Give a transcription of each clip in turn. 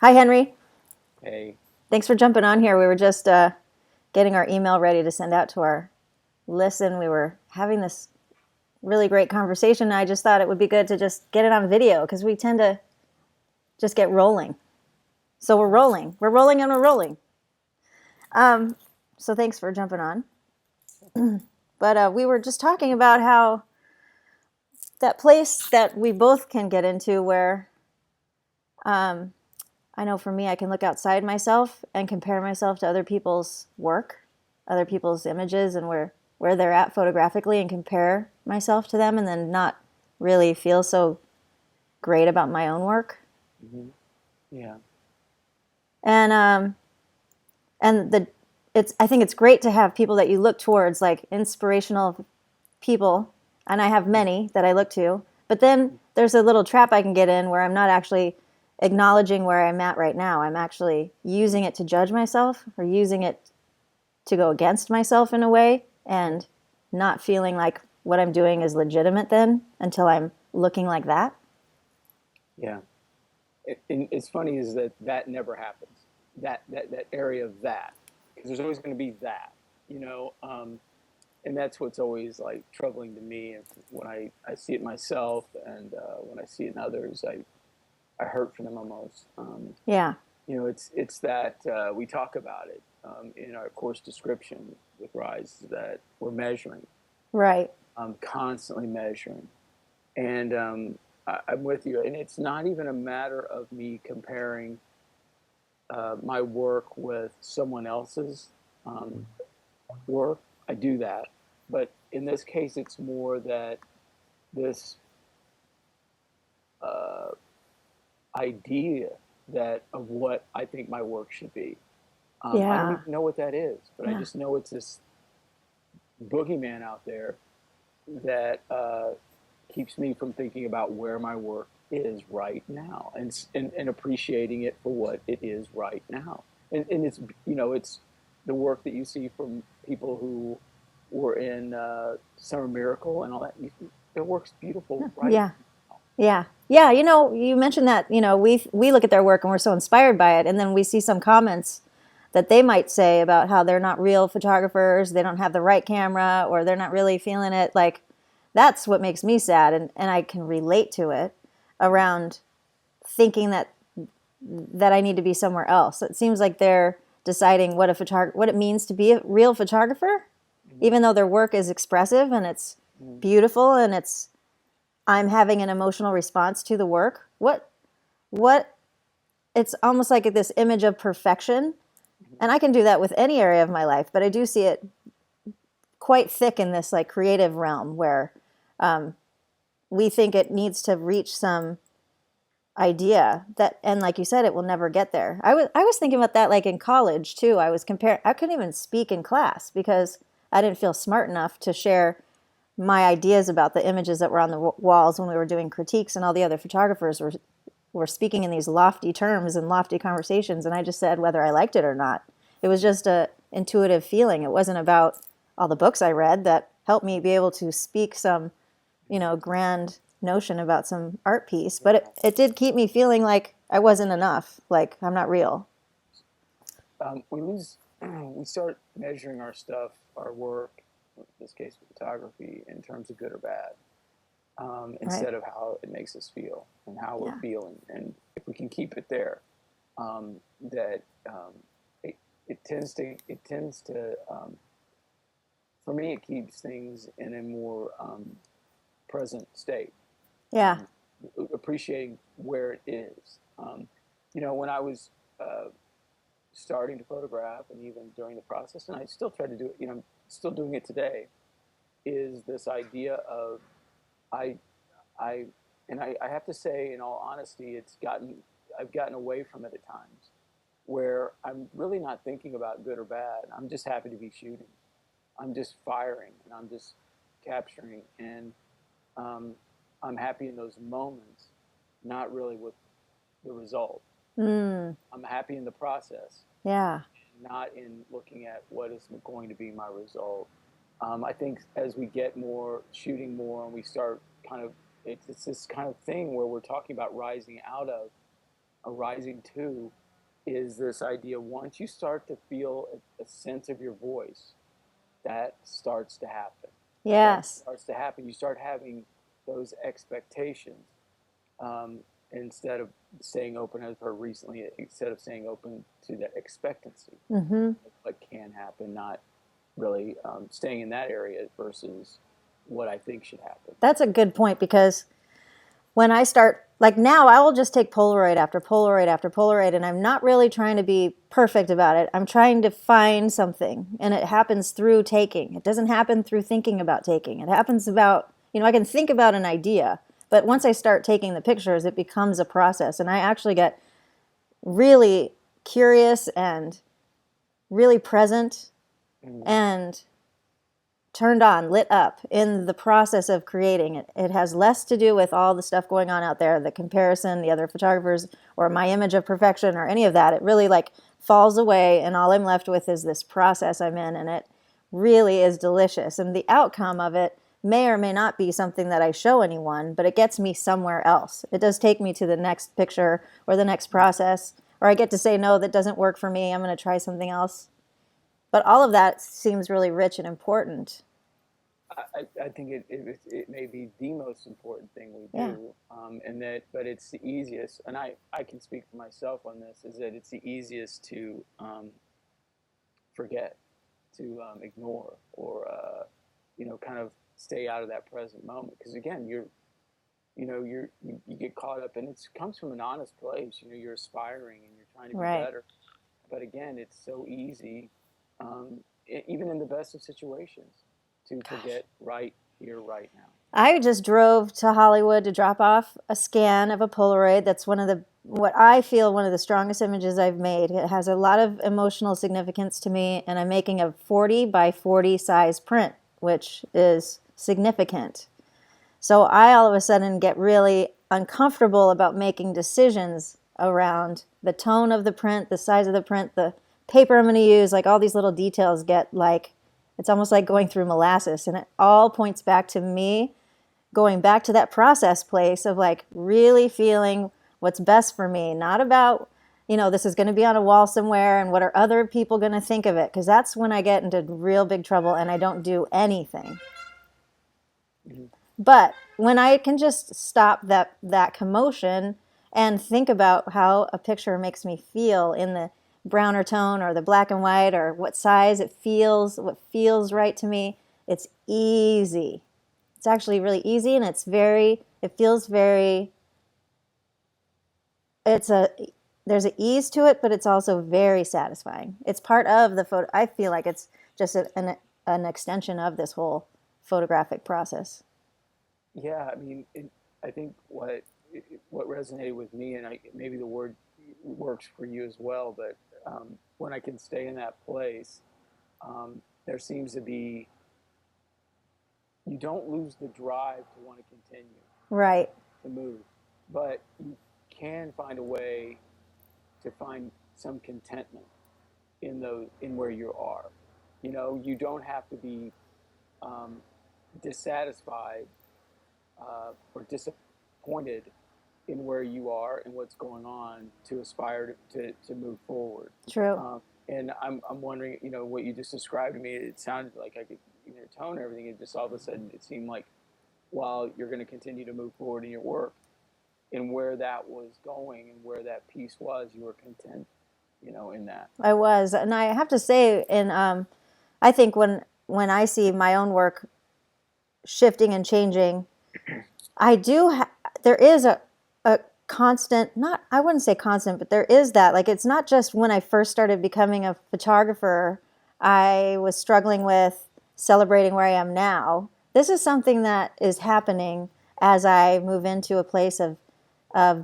Hi, Henry. Hey, Thanks for jumping on here. We were just getting our email ready to send out to our listen. We were having this really great conversation. And I just thought it would be good to just get it on video because we tend to just get rolling. So we're rolling. We're rolling and we're rolling. Um, so thanks for jumping on. But we were just talking about how that place that we both can get into where um, I know for me, I can look outside myself and compare myself to other people's work, other people's images, and where they're at photographically, and compare myself to them, and then not really feel so great about my own work. hmm yeah, And the it's I think it's great to have people that you look towards, like inspirational people, and I have many that I look to. But then there's a little trap I can get in where I'm not actually acknowledging where I'm at right now. I'm actually using it to judge myself or using it to go against myself in a way and not feeling like what I'm doing is legitimate then until I'm looking like that. yeah. And it's funny is that never happens. That area of that, because there's always going to be that, you know. And that's what's always like troubling to me. And when I see it myself, and when I see it in others, I hurt for them almost. Yeah. It's that we talk about it in our course description with Rise that we're measuring, Right. constantly measuring. And I'm with you. And it's not even a matter of me comparing my work with someone else's um, work. I do that. But in this case, it's more that this uh, idea that of what I think my work should be. I don't Yeah. even know what that is, but I Yeah. just know it's this boogeyman out there that keeps me from thinking about where my work is right now and appreciating it for what it is right now. And it's, it's the work that you see from people who were in Summer Miracle and all that. Their work's beautiful right Yeah. now. Yeah. Yeah, you mentioned that, we look at their work and we're so inspired by it, and then we see some comments that they might say about how they're not real photographers, they don't have the right camera, or they're not really feeling it. Like, that's what makes me sad, and I can relate to it around thinking that I need to be somewhere else. It seems like they're deciding what it means to be a real photographer, Mm-hmm. even though their work is expressive and it's Mm-hmm. beautiful and I'm having an emotional response to the work. What it's almost like this image of perfection, Mm-hmm. and I can do that with any area of my life, but I do see it quite thick in this like creative realm where um, we think it needs to reach some idea that, and like you said, it will never get there. I was thinking about that, like in college too. I couldn't even speak in class because I didn't feel smart enough to share my ideas about the images that were on the walls when we were doing critiques, and all the other photographers were speaking in these lofty terms and lofty conversations, and I just said whether I liked it or not. It was just a intuitive feeling. It wasn't about all the books I read that helped me be able to speak some, grand notion about some art piece, but Yeah. it did keep me feeling like I wasn't enough, like I'm not real. We lose, we start measuring our stuff, our work, in this case photography, in terms of good or bad, Right. instead of how it makes us feel and how we're Yeah. feeling. And if we can keep it there, that it, it tends to, for me, it keeps things in a more present state, Yeah. um, appreciating where it is. When I was uh, starting to photograph and even during the process, and I still try to do it, I'm still doing it today, is this idea of I, I, and I have to say, in all honesty, I've gotten away from it at times where I'm really not thinking about good or bad. I'm just happy to be shooting. I'm just firing and I'm just capturing. And um, I'm happy in those moments, not really with the result. Mm, I'm happy in the process, yeah. not in looking at what is going to be my result. I think as we get more shooting more and we start kind of, it's this kind of thing where we're talking about rising out of. arising too is this idea, once you start to feel a sense of your voice, that starts to happen. That Yes. starts to happen. You start having those expectations, um, instead of staying open, as per recently, instead of staying open to that expectancy Hmm. of what can happen, not really staying in that area versus what I think should happen. That's a good point because when I start, like now, I will just take Polaroid after Polaroid after Polaroid, and I'm not really trying to be perfect about it. I'm trying to find something, and it happens through taking. It doesn't happen through thinking about taking. It happens about, I can think about an idea, but once I start taking the pictures, it becomes a process, and I actually get really curious and really present Mm-hmm. and turned on, lit up in the process of creating it. It has less to do with all the stuff going on out there, the comparison, the other photographers, or my image of perfection, or any of that. It really like falls away, and all I'm left with is this process I'm in, and it really is delicious. And the outcome of it may or may not be something that I show anyone, but it gets me somewhere else. It does take me to the next picture or the next process, or I get to say, no, that doesn't work for me. I'm going to try something else. But all of that seems really rich and important. I think it may be the most important thing we Yeah. do, and that, but it's the easiest, and I can speak for myself on this, is that it's the easiest to forget, to ignore, or kind of stay out of that present moment. Because again, you get caught up, and it comes from an honest place. You're aspiring and you're trying to be Right. better, but again, it's so easy, even in the best of situations, to Gosh. forget right here, right now. I just drove to Hollywood to drop off a scan of a Polaroid. That's what I feel, one of the strongest images I've made. It has a lot of emotional significance to me, and I'm making a 40 by 40 size print, which is significant. So I all of a sudden get really uncomfortable about making decisions around the tone of the print, the size of the print, the paper I'm going to use. Like all these little details get like, it's almost like going through molasses. And it all points back to me going back to that process place of like really feeling what's best for me, not about, this is going to be on a wall somewhere and what are other people going to think of it? Because that's when I get into real big trouble and I don't do anything. Mm-hmm. But when I can just stop that commotion and think about how a picture makes me feel in the browner tone or the black and white or what size it feels, what feels right to me, it's easy. It's actually really easy, and it feels very, it's a, there's an ease to it, but it's also very satisfying. It's part of the photo. I feel like it's just an extension of this whole photographic process. Yeah, I mean, I think what resonated with me, and maybe the word works for you as well, but when I can stay in that place, there seems to be, you don't lose the drive to want to continue Right. to move, but you can find a way to find some contentment in where you are. You don't have to be um, dissatisfied, or disappointed in where you are and what's going on to aspire to move forward. True. And I'm wondering, what you just described to me, it sounded like I could, your tone and everything, it just all of a sudden, it seemed like while you're going to continue to move forward in your work and where that was going and where that piece was, you were content, in that. I was, and I have to say, and I think when I see my own work shifting and changing, I do. There is a constant. Not, I wouldn't say constant, but there is that. Like it's not just when I first started becoming a photographer, I was struggling with celebrating where I am now. This is something that is happening as I move into a place of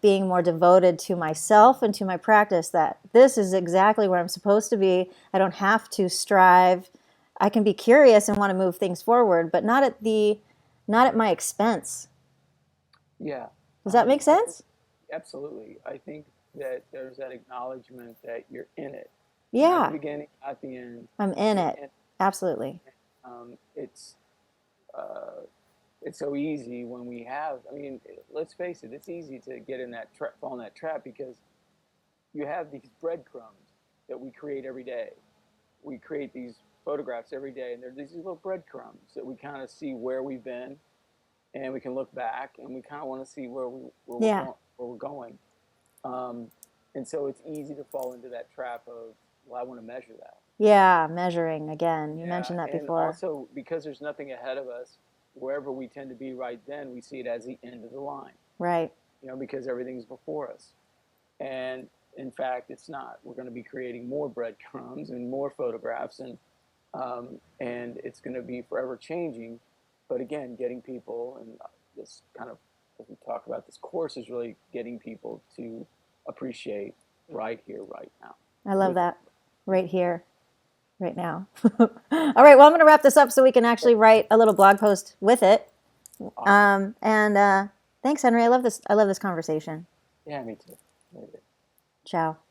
being more devoted to myself and to my practice, that this is exactly where I'm supposed to be. I don't have to strive. I can be curious and want to move things forward, but not at my expense. Yeah, Does that make I think sense? absolutely. I think that there's that acknowledgement that you're in it, not the Yeah, beginning, not the end. I'm in You're it. in it. Absolutely. Um, it's uh, it's so easy when we have. I mean, let's face it. It's easy to get in that trap, fall in that trap, because you have these breadcrumbs that we create every day. We create these photographs every day, and they're these little breadcrumbs that we kind of see where we've been, and we can look back, and we kind of want to see Yeah. where we're going. Um, and so it's easy to fall into that trap of, well, I want to measure that. Yeah, measuring again. You Yeah, mentioned that and before. also because there's nothing ahead of us, wherever we tend to be right then, we see it as the end of the line. Right. Because everything's before us. And in fact, it's not. We're going to be creating more breadcrumbs and more photographs, and it's going to be forever changing. But again, getting people, and this kind of, as we talk about, this course is really getting people to appreciate right here, right now. I love that. Right here, right now. All right. Well, I'm going to wrap this up so we can actually write a little blog post with it. Awesome. And thanks, Henry. I love this. I love this conversation. Yeah, me too. Ciao.